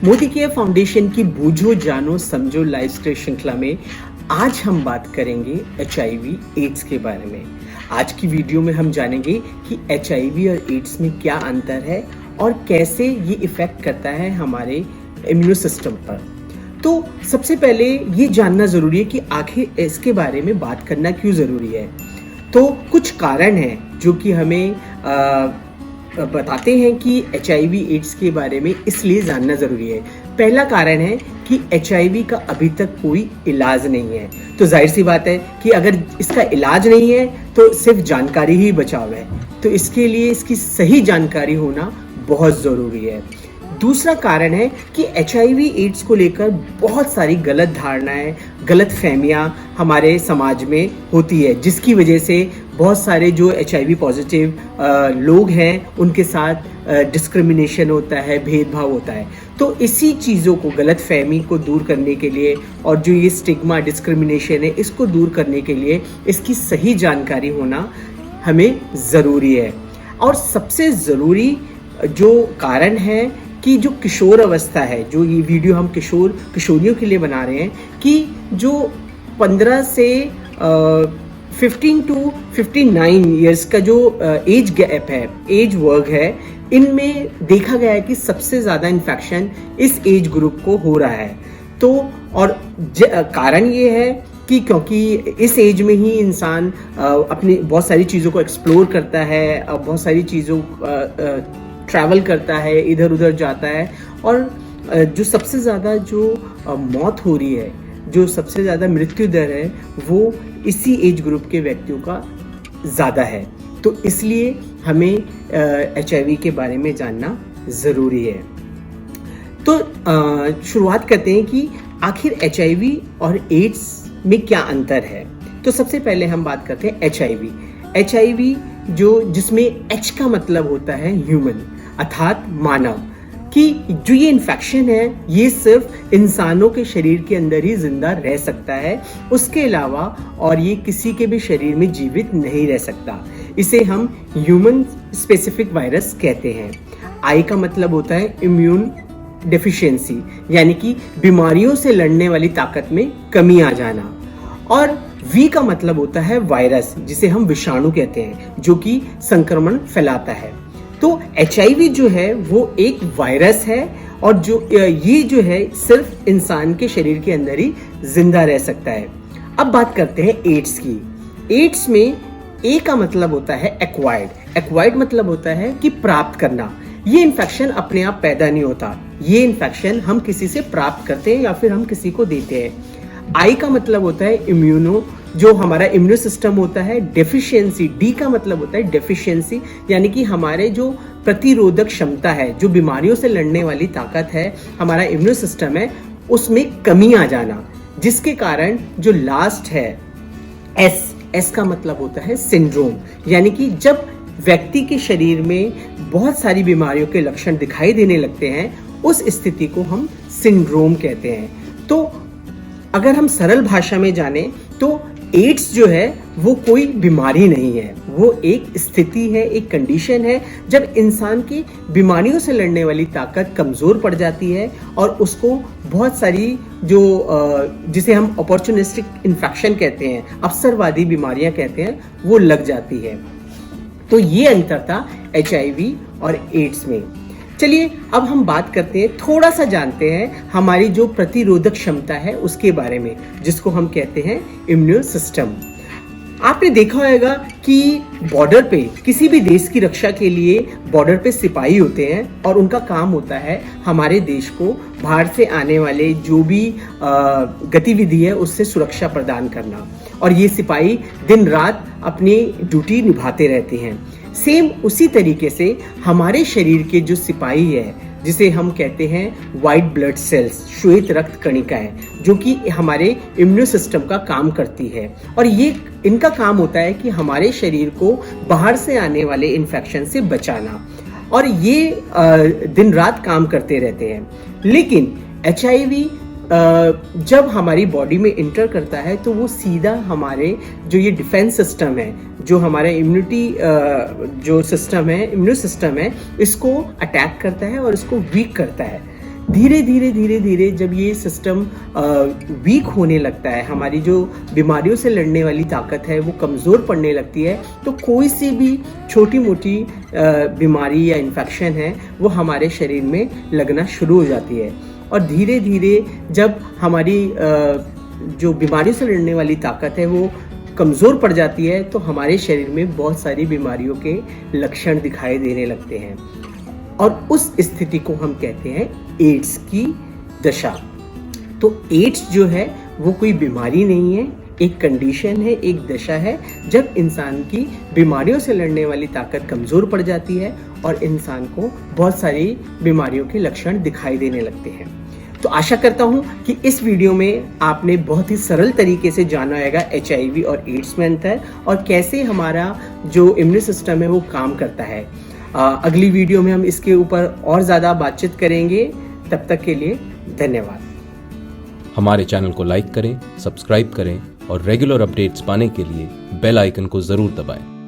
Modi care foundation की बूझो जानो समझो लाइफ स्टाइल श्रृंखला में आज हम बात करेंगे HIV एड्स के बारे में। आज की वीडियो में हम जानेंगे कि HIV और एड्स में क्या अंतर है और कैसे ये इफेक्ट करता है हमारे इम्यूनो सिस्टम पर। तो सबसे पहले ये जानना ज़रूरी है कि आखिर इसके बारे में बात करना क्यों ज़रूरी है। तो कुछ कारण हैं जो कि हमें बताते हैं कि HIV एड्स के बारे में इसलिए जानना ज़रूरी है। पहला कारण है कि HIV का अभी तक कोई इलाज नहीं है। तो जाहिर सी बात है कि अगर इसका इलाज नहीं है तो सिर्फ जानकारी ही बचाव है। तो इसके लिए इसकी सही जानकारी होना बहुत ज़रूरी है। दूसरा कारण है कि HIV एड्स को लेकर बहुत सारी गलत धारणाएं, गलत फहमियाँ हमारे समाज में होती है, जिसकी वजह से बहुत सारे जो HIV पॉजिटिव लोग हैं उनके साथ डिस्क्रिमिनेशन होता है, भेदभाव होता है। तो इसी चीज़ों को, गलत फहमी को दूर करने के लिए और जो ये स्टिग्मा, डिस्क्रिमिनेशन है, इसको दूर करने के लिए इसकी सही जानकारी होना हमें ज़रूरी है। और सबसे ज़रूरी जो कारण है कि जो किशोर अवस्था है, जो ये वीडियो हम किशोरियों के लिए बना रहे हैं, कि जो 15 से 15 टू 59 इयर्स का जो एज गैप है, एज वर्ग है, इनमें देखा गया है कि सबसे ज़्यादा इन्फेक्शन इस एज ग्रुप को हो रहा है। तो और कारण ये है कि क्योंकि इस एज में ही इंसान अपनी बहुत सारी चीज़ों को एक्सप्लोर करता है, बहुत सारी चीज़ों ट्रैवल करता है, इधर उधर जाता है, और जो सबसे ज़्यादा जो मौत हो रही है, जो सबसे ज़्यादा मृत्यु दर है, वो इसी एज ग्रुप के व्यक्तियों का ज़्यादा है। तो इसलिए हमें HIV के बारे में जानना ज़रूरी है। तो शुरुआत करते हैं कि आखिर HIV और एड्स में क्या अंतर है। तो सबसे पहले हम बात करते हैं HIV जिसमें H का मतलब होता है ह्यूमन, अर्थात मानव, कि जो ये इन्फेक्शन है ये सिर्फ इंसानों के शरीर के अंदर ही जिंदा रह सकता है, उसके अलावा और ये किसी के भी शरीर में जीवित नहीं रह सकता। इसे हम ह्यूमन स्पेसिफिक वायरस कहते हैं। I का मतलब होता है इम्यून डेफिशिएंसी, यानी कि बीमारियों से लड़ने वाली ताकत में कमी आ जाना। और V का मतलब होता है वायरस, जिसे हम विषाणु कहते हैं, जो कि संक्रमण फैलाता है। तो HIV जो है वो एक वायरस है, और जो ये जो है सिर्फ इंसान के शरीर के अंदर ही जिंदा रह सकता है। अब बात करते हैं एड्स की। एड्स में A का मतलब होता है एक्वायर्ड। एक्वायर्ड मतलब होता है कि प्राप्त करना। ये इन्फेक्शन अपने आप पैदा नहीं होता, ये इन्फेक्शन हम किसी से प्राप्त करते हैं या फिर हम किसी को देते हैं। I का मतलब होता है इम्यूनो, जो हमारा इम्यूनो सिस्टम होता है। डेफिशिएंसी, D का मतलब होता है डेफिशिएंसी, यानी कि हमारे जो प्रतिरोधक क्षमता है, जो बीमारियों से लड़ने वाली ताकत है, हमारा इम्यूनो सिस्टम है, उसमें कमी आ जाना, जिसके कारण जो लास्ट है S का मतलब होता है सिंड्रोम, यानी कि जब व्यक्ति के शरीर में बहुत सारी बीमारियों के लक्षण दिखाई देने लगते हैं, उस स्थिति को हम सिंड्रोम कहते हैं। तो अगर हम सरल भाषा में जाने तो एड्स जो है वो कोई बीमारी नहीं है, वो एक स्थिति है, एक कंडीशन है, जब इंसान की बीमारियों से लड़ने वाली ताकत कमज़ोर पड़ जाती है और उसको बहुत सारी जो जिसे हम अपॉर्चुनिस्टिक इन्फेक्शन कहते हैं, अवसरवादी बीमारियां कहते हैं, वो लग जाती है। तो ये अंतर था HIV और एड्स में। चलिए अब हम बात करते हैं, थोड़ा सा जानते हैं हमारी जो प्रतिरोधक क्षमता है उसके बारे में, जिसको हम कहते हैं इम्यून सिस्टम। आपने देखा होगा कि बॉर्डर पे, किसी भी देश की रक्षा के लिए बॉर्डर पे सिपाही होते हैं, और उनका काम होता है हमारे देश को बाहर से आने वाले जो भी गतिविधि है उससे सुरक्षा प्रदान करना। और ये सिपाही दिन रात अपनी ड्यूटी निभाते रहते हैं। सेम उसी तरीके से हमारे शरीर के जो सिपाही है, जिसे हम कहते हैं वाइट ब्लड सेल्स, श्वेत रक्त कणिकाएं, जो कि हमारे इम्यूनो सिस्टम का काम करती है, और ये इनका काम होता है कि हमारे शरीर को बाहर से आने वाले इन्फेक्शन से बचाना, और ये दिन रात काम करते रहते हैं। लेकिन HIV जब हमारी बॉडी में इंटर करता है तो वो सीधा हमारे जो ये डिफेंस सिस्टम है, जो हमारा इम्यूनिटी जो सिस्टम है, इम्यूनो सिस्टम है, इसको अटैक करता है और इसको वीक करता है। धीरे धीरे जब ये सिस्टम वीक होने लगता है, हमारी जो बीमारियों से लड़ने वाली ताकत है वो कमज़ोर पड़ने लगती है, तो कोई सी भी छोटी मोटी बीमारी या इन्फेक्शन है वो हमारे शरीर में लगना शुरू हो जाती है। और धीरे धीरे जब हमारी जो बीमारियों से लड़ने वाली ताकत है वो कमज़ोर पड़ जाती है, तो हमारे शरीर में बहुत सारी बीमारियों के लक्षण दिखाई देने लगते हैं, और उस स्थिति को हम कहते हैं एड्स की दशा। तो एड्स जो है वो कोई बीमारी नहीं है, एक कंडीशन है, एक दशा है जब इंसान की बीमारियों से लड़ने वाली ताकत कमज़ोर पड़ जाती है और इंसान को बहुत सारी बीमारियों के लक्षण दिखाई देने लगते हैं। तो आशा करता हूँ कि इस वीडियो में आपने बहुत ही सरल तरीके से जाना होगा HIV और एड्स में अंतर और कैसे हमारा जो इम्यून सिस्टम है वो काम करता है। अगली वीडियो में हम इसके ऊपर और ज़्यादा बातचीत करेंगे। तब तक के लिए धन्यवाद। हमारे चैनल को लाइक करें, सब्सक्राइब करें और रेगुलर अपडेट्स पाने के लिए बेल आइकन को ज़रूर दबाएं।